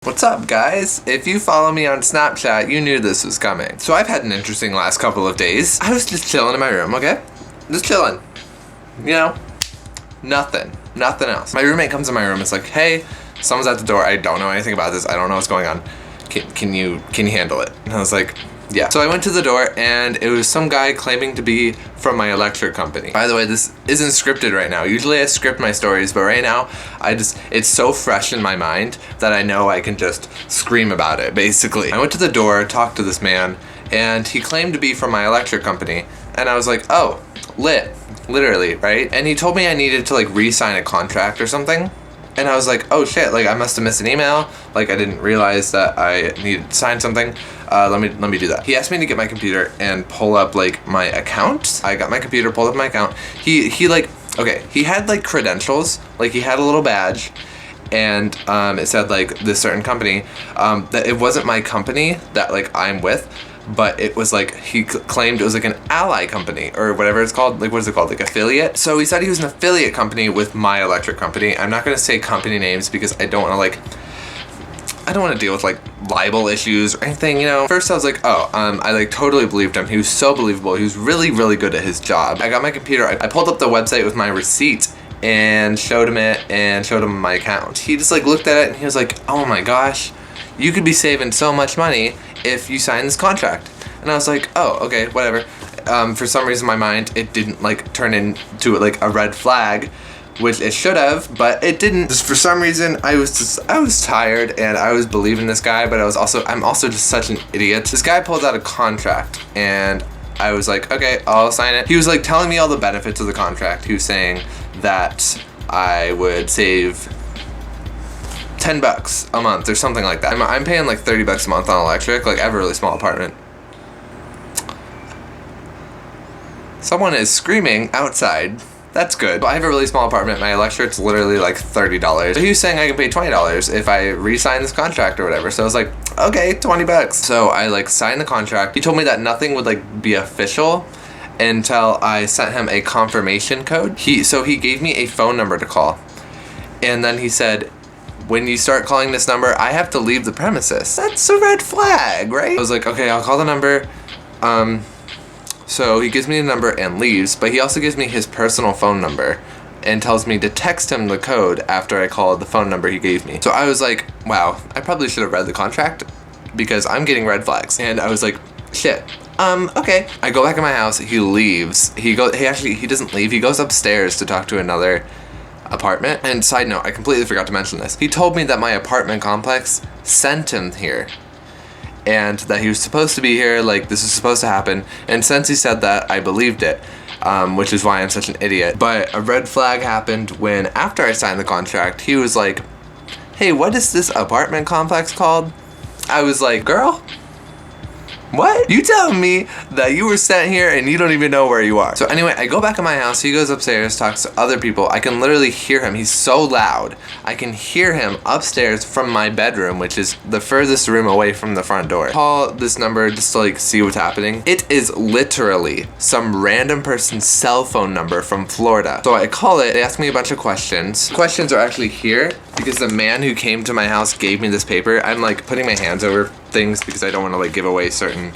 What's up, guys? If you follow me on Snapchat, you knew this was coming. So I've had an interesting last couple of days. I was just chilling in my room, okay? Just chilling. You know? Nothing else. My roommate comes in my room, it's like, hey, someone's at the door, I don't know anything about this, I don't know what's going on. Can you handle it? And I was like, yeah. So I went to the door and it was some guy claiming to be from my electric company. By the way, this isn't scripted right now. Usually I script my stories, but right now it's so fresh in my mind that I know I can just scream about it, basically. I went to the door, talked to this man, and he claimed to be from my electric company. And I was like, oh, literally, right? And he told me I needed to like re-sign a contract or something. And I was like, oh shit, like I must have missed an email. Like I didn't realize that I needed to sign something. Let me do that. He asked me to get my computer and pull up like my account. I got my computer, pulled up my account. He had like credentials, like he had a little badge and it said like this certain company, that it wasn't my company that like I'm with, but it was like, he claimed it was like an ally company or whatever it's called. Like, what is it called? Like affiliate? So he said he was an affiliate company with my electric company. I'm not going to say company names because I don't want to deal with like libel issues or anything, you know. First I was like, I like totally believed him. He was so believable. He was really, really good at his job. I got my computer. I pulled up the website with my receipt and showed him it and showed him my account. He just like looked at it and he was like, oh my gosh, you could be saving so much money if you sign this contract. And I was like, oh, okay, whatever. For some reason in my mind, it didn't like turn into like a red flag, which it should have, but it didn't. Just for some reason, I was tired and I was believing this guy, but I'm also just such an idiot. This guy pulled out a contract and I was like, okay, I'll sign it. He was like telling me all the benefits of the contract. He was saying that I would save $10 a month or something like that. I'm paying like $30 a month on electric. Like I have a really small apartment. Someone is screaming outside. That's good. I have a really small apartment. My electric's literally like $30. So he was saying I can pay $20 if I re-sign this contract or whatever. So I was like, okay, $20. So I like signed the contract. He told me that nothing would like be official until I sent him a confirmation code. So he gave me a phone number to call. And then he said, when you start calling this number, I have to leave the premises. That's a red flag, right? I was like, okay, I'll call the number. So he gives me the number and leaves, but he also gives me his personal phone number and tells me to text him the code after I called the phone number he gave me. So I was like, wow, I probably should have read the contract because I'm getting red flags. And I was like, shit. Okay. I go back in my house, he leaves. He doesn't leave, he goes upstairs to talk to another apartment. And side note, I completely forgot to mention this. He told me that my apartment complex sent him here and that he was supposed to be here, like this is supposed to happen. And since he said that, I believed it, which is why I'm such an idiot. But a red flag happened when after I signed the contract, he was like, hey, what is this apartment complex called? I was like, girl, what? You telling me that you were sent here and you don't even know where you are? So anyway, I go back in my house, he goes upstairs, talks to other people. I can literally hear him, he's so loud. I can hear him upstairs from my bedroom, which is the furthest room away from the front door. Call this number just to like see what's happening. It is literally some random person's cell phone number from Florida. So I call it, they ask me a bunch of questions. Questions are actually here because the man who came to my house gave me this paper. I'm like putting my hands over things because I don't want to like give away certain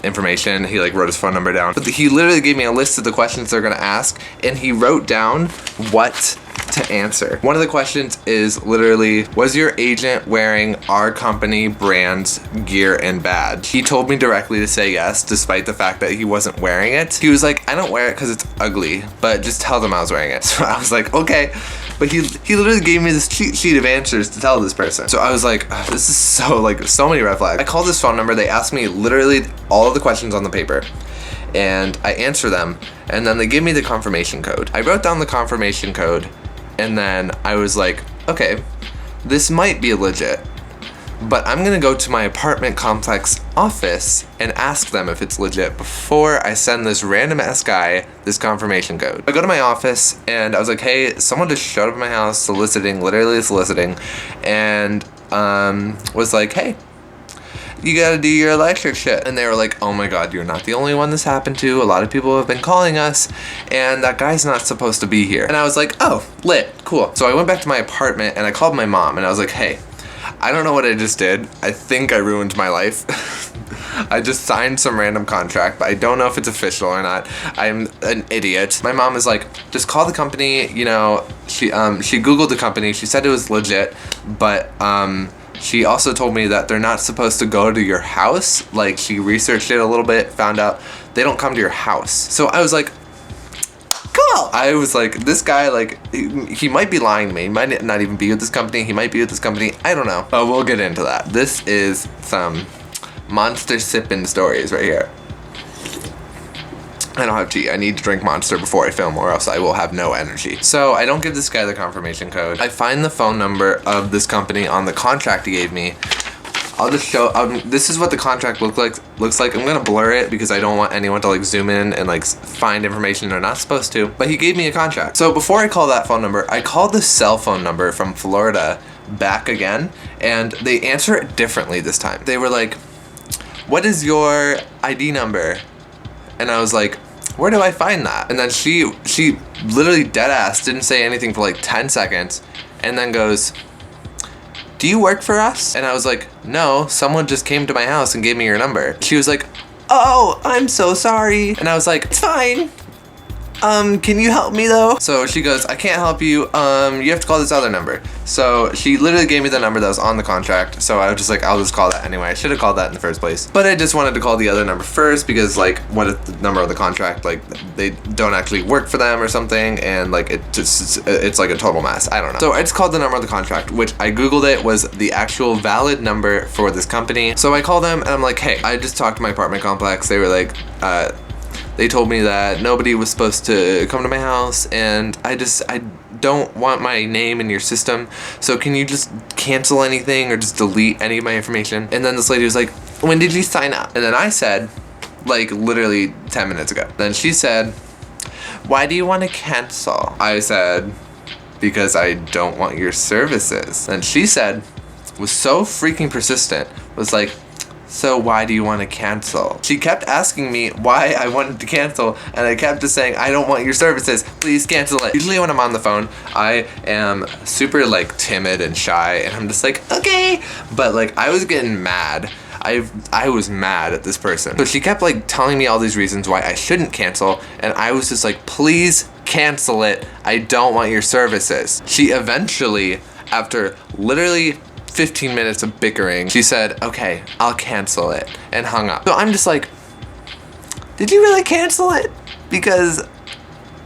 information. He like wrote his phone number down, but he literally gave me a list of the questions they're gonna ask and he wrote down what to answer. One of the questions is literally, was your agent wearing our company brand's gear and badge? He told me directly to say yes, despite the fact that he wasn't wearing it. He was like, I don't wear it because it's ugly, but just tell them I was wearing it. So I was like, okay. But he literally gave me this cheat sheet of answers to tell this person. So I was like, oh, this is so many red flags. I called this phone number, they asked me literally all of the questions on the paper and I answer them and then they give me the confirmation code. I wrote down the confirmation code and then I was like, okay, this might be legit, but I'm gonna go to my apartment complex office and ask them if it's legit before I send this random ass guy this confirmation code. I go to my office and I was like, hey, someone just showed up at my house literally soliciting, and was like, hey, you gotta do your electric shit. And they were like, oh my god, you're not the only one this happened to. A lot of people have been calling us and that guy's not supposed to be here. And I was like, oh, lit, cool. So I went back to my apartment and I called my mom and I was like, hey, I don't know what I just did. I think I ruined my life. I just signed some random contract, but I don't know if it's official or not. I'm an idiot. My mom is like, just call the company, you know. She Googled the company. She said it was legit, but she also told me that they're not supposed to go to your house. Like, she researched it a little bit, found out they don't come to your house. So I was like, cool. I was like, this guy, like, he might be lying to me. He might not even be with this company. He might be with this company. I don't know. But we'll get into that. This is some Monster sipping stories right here. I don't have tea. I need to drink Monster before I film, or else I will have no energy. So I don't give this guy the confirmation code. I find the phone number of this company on the contract he gave me. I'll just show, this is what the contract looks like. I'm gonna blur it because I don't want anyone to like zoom in and like find information they're not supposed to. But he gave me a contract. So before I call that phone number, I called the cell phone number from Florida back again, and they answer it differently this time. They were like, what is your ID number? And I was like, where do I find that? And then she literally dead ass didn't say anything for like 10 seconds and then goes, do you work for us? And I was like, no, someone just came to my house and gave me your number. She was like, oh, I'm so sorry. And I was like, it's fine. Can you help me though? So she goes, I can't help you. You have to call this other number. So she literally gave me the number that was on the contract. So I was just like, I'll just call that anyway. I should have called that in the first place. But I just wanted to call the other number first because like, what if the number of the contract, like they don't actually work for them or something. And like, it's like a total mess. I don't know. So I just called the number of the contract, which I Googled it was the actual valid number for this company. So I called them and I'm like, hey, I just talked to my apartment complex. They were like, they told me that nobody was supposed to come to my house, and I don't want my name in your system, so can you just cancel anything or just delete any of my information? And then this lady was like, when did you sign up? And then I said, like literally 10 minutes ago. Then she said, why do you want to cancel? I said, because I don't want your services. And she said, was so freaking persistent, was like, so why do you want to cancel? She kept asking me why I wanted to cancel, and I kept just saying, I don't want your services, please cancel it. Usually when I'm on the phone, I am super like timid and shy, and I'm just like, okay. But like, I was getting mad. I was mad at this person. So she kept like telling me all these reasons why I shouldn't cancel, and I was just like, please cancel it. I don't want your services. She eventually, after literally 15 minutes of bickering, she said, okay, I'll cancel it, and hung up. So I'm just like, did you really cancel it? Because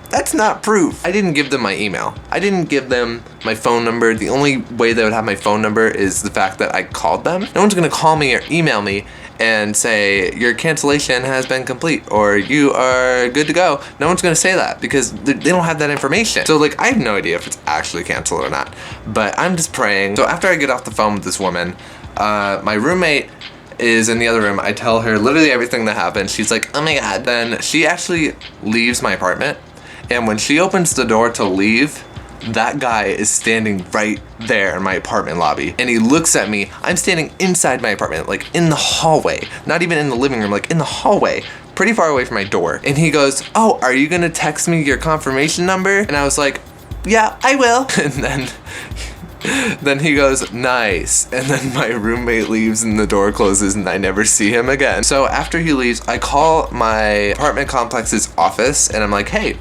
that's not proof. I didn't give them my email. I didn't give them my phone number. The only way they would have my phone number is the fact that I called them. No one's gonna call me or email me and say, your cancellation has been complete, or you are good to go. No one's gonna say that because they don't have that information. So like, I have no idea if it's actually canceled or not, but I'm just praying. So after I get off the phone with this woman, my roommate is in the other room. I tell her literally everything that happened. She's like, oh my God. Then she actually leaves my apartment, and when she opens the door to leave, that guy is standing right there in my apartment lobby, and he looks at me. I'm standing inside my apartment, like in the hallway, not even in the living room, like in the hallway, pretty far away from my door. And he goes, oh, are you gonna text me your confirmation number? And I was like, yeah, I will. And then he goes, nice. And then my roommate leaves and the door closes and I never see him again. So after he leaves, I call my apartment complex's office and I'm like, hey,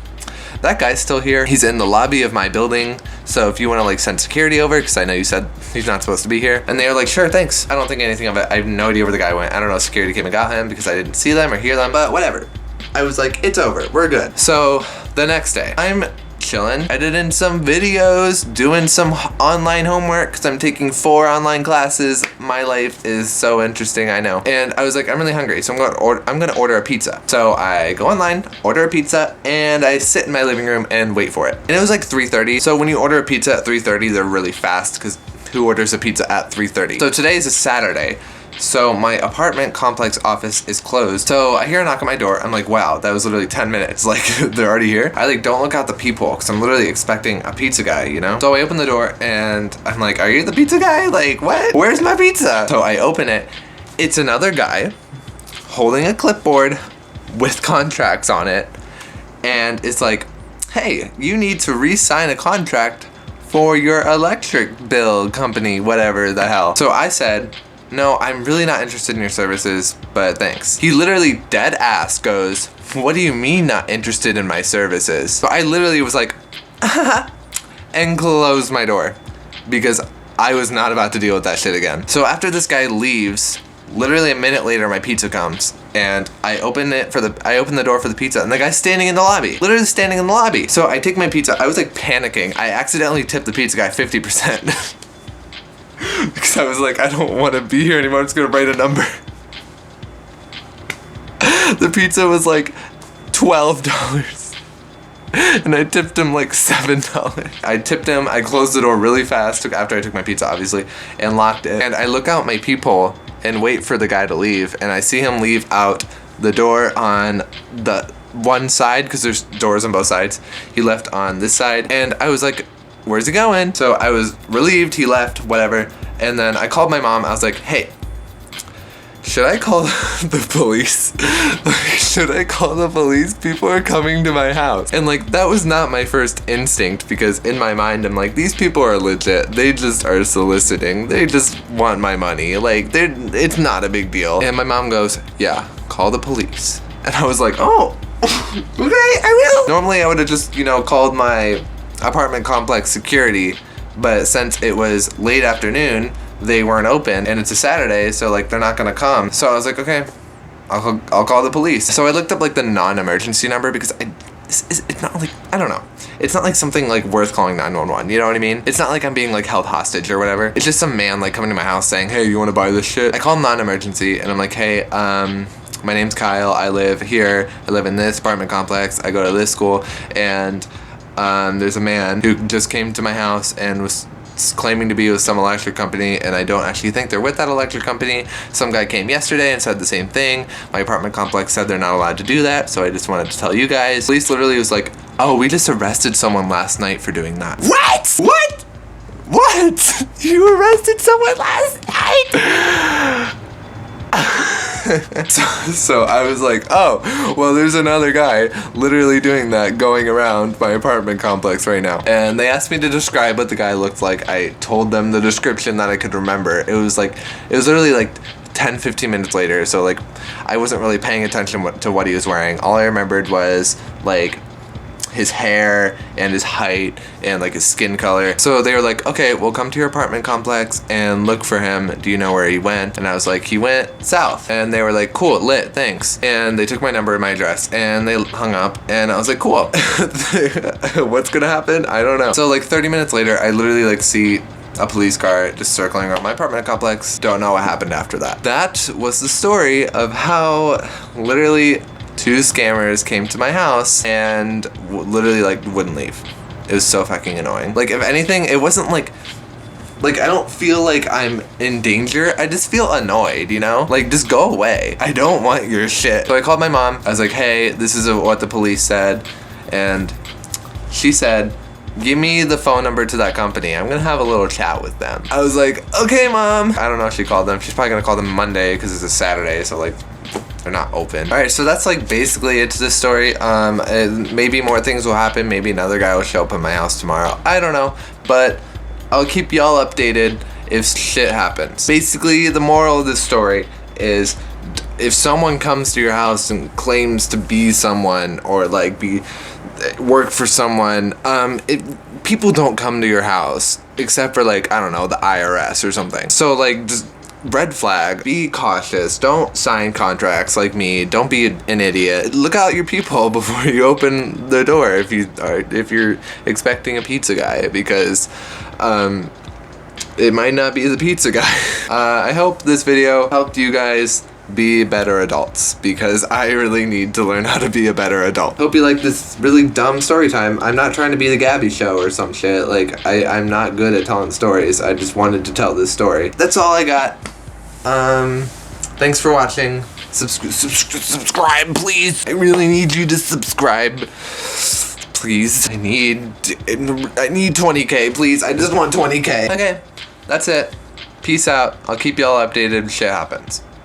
that guy's still here. He's in the lobby of my building. So if you want to like send security over, because I know you said he's not supposed to be here. And they were like, sure, thanks. I don't think anything of it. I have no idea where the guy went. I don't know if security came and got him because I didn't see them or hear them, but whatever. I was like, it's over. We're good. So the next day, I'm chilling, editing some videos, doing some online homework because I'm taking 4 online classes. My life is so interesting, I know. And I was like, I'm really hungry, so I'm gonna order a pizza. So I go online, order a pizza, and I sit in my living room and wait for it. And it was like 3:30. So when you order a pizza at 3:30, they're really fast because who orders a pizza at 3:30? So today is a Saturday. So my apartment complex office is closed. So I hear a knock on my door. I'm like, wow, that was literally 10 minutes. Like, they're already here. I like don't look out the peephole because I'm literally expecting a pizza guy, you know? So I open the door and I'm like, are you the pizza guy? Like, what? Where's my pizza? So I open it. It's another guy holding a clipboard with contracts on it. And it's like, hey, you need to re-sign a contract for your electric bill company, whatever the hell. So I said, no, I'm really not interested in your services, but thanks. He literally dead ass goes, what do you mean not interested in my services? So I literally was like, and closed my door because I was not about to deal with that shit again. So after this guy leaves, literally a minute later, my pizza comes and I open the door for the pizza and the guy's standing in the lobby, literally standing in the lobby. So I take my pizza. I was like panicking. I accidentally tipped the pizza guy 50%. Because I was like, I don't want to be here anymore. I'm just going to write a number. The pizza was like $12. And I tipped him like $7. I tipped him. I closed the door really fast after I took my pizza, obviously, and locked it. And I look out my peephole and wait for the guy to leave. And I see him leave out the door on the one side, because there's doors on both sides. He left on this side. And I was like, where's he going? So I was relieved he left, whatever. And then I called my mom. I was like, hey, should I call the police? Like, should I call the police? People are coming to my house. And like, that was not my first instinct, because in my mind, I'm like, these people are legit. They just are soliciting. They just want my money. Like, it's not a big deal. And my mom goes, yeah, call the police. And I was like, oh, okay, I will. Normally I would have just, called my apartment complex security, but since it was late afternoon, they weren't open, and it's a Saturday, so like they're not gonna come. So I was like, okay, I'll call the police. So I looked up like the non-emergency number, because it's not like, I don't know, it's not like something like worth calling 911, you know what I mean? It's not like I'm being like held hostage or whatever. It's just some man like coming to my house saying, hey, you want to buy this shit? I call non-emergency and I'm like, hey, my name's Kyle, I live here, I live in this apartment complex, I go to this school, and there's a man who just came to my house and was claiming to be with some electric company, and I don't actually think they're with that electric company. Some guy came yesterday and said the same thing. My apartment complex said they're not allowed to do that, so I just wanted to tell you guys. Police literally was like, oh, we just arrested someone last night for doing that. What? You arrested someone last night? So I was like, oh, well, there's another guy literally doing that going around my apartment complex right now. And they asked me to describe what the guy looked like. I told them the description that I could remember. It was literally like 10-15 minutes later, so like I wasn't really paying attention to what he was wearing. All I remembered was like his hair and his height and like his skin color. So they were like, okay, we'll come to your apartment complex and look for him. Do you know where he went? And I was like, he went south. And they were like, cool, lit, thanks. And they took my number and my address and they hung up, and I was like, cool. What's gonna happen? I don't know. So like 30 minutes later, I literally like see a police car just circling around my apartment complex. Don't know what happened after that. That was the story of how literally 2 scammers came to my house and literally like wouldn't leave. It was so fucking annoying. Like, if anything, it wasn't like I don't feel like I'm in danger. I just feel annoyed, Like, just go away. I don't want your shit. So I called my mom. I was like, hey, this is what the police said. And she said, give me the phone number to that company. I'm gonna have a little chat with them. I was like, okay, mom. I don't know if she called them. She's probably gonna call them Monday because it's a Saturday, so like they're not open. All right, so that's like basically it to this story. Maybe more things will happen. Maybe another guy will show up at my house tomorrow. I don't know, but I'll keep y'all updated if shit happens. Basically, the moral of this story is, if someone comes to your house and claims to be someone or like work for someone, people don't come to your house except for like, I don't know, the IRS or something. So like, just red flag, be cautious, don't sign contracts like me, don't be an idiot. Look out your peephole before you open the door if you're expecting a pizza guy, because it might not be the pizza guy. I hope this video helped you guys be better adults, because I really need to learn how to be a better adult. Hope you like this really dumb story time. I'm not trying to be the Gabby show or some shit. Like, I'm not good at telling stories. I just wanted to tell this story. That's all I got. Thanks for watching. Subscribe, please. I really need you to subscribe. Please. I need 20K, please. I just want 20K. Okay, that's it. Peace out. I'll keep y'all updated if shit happens.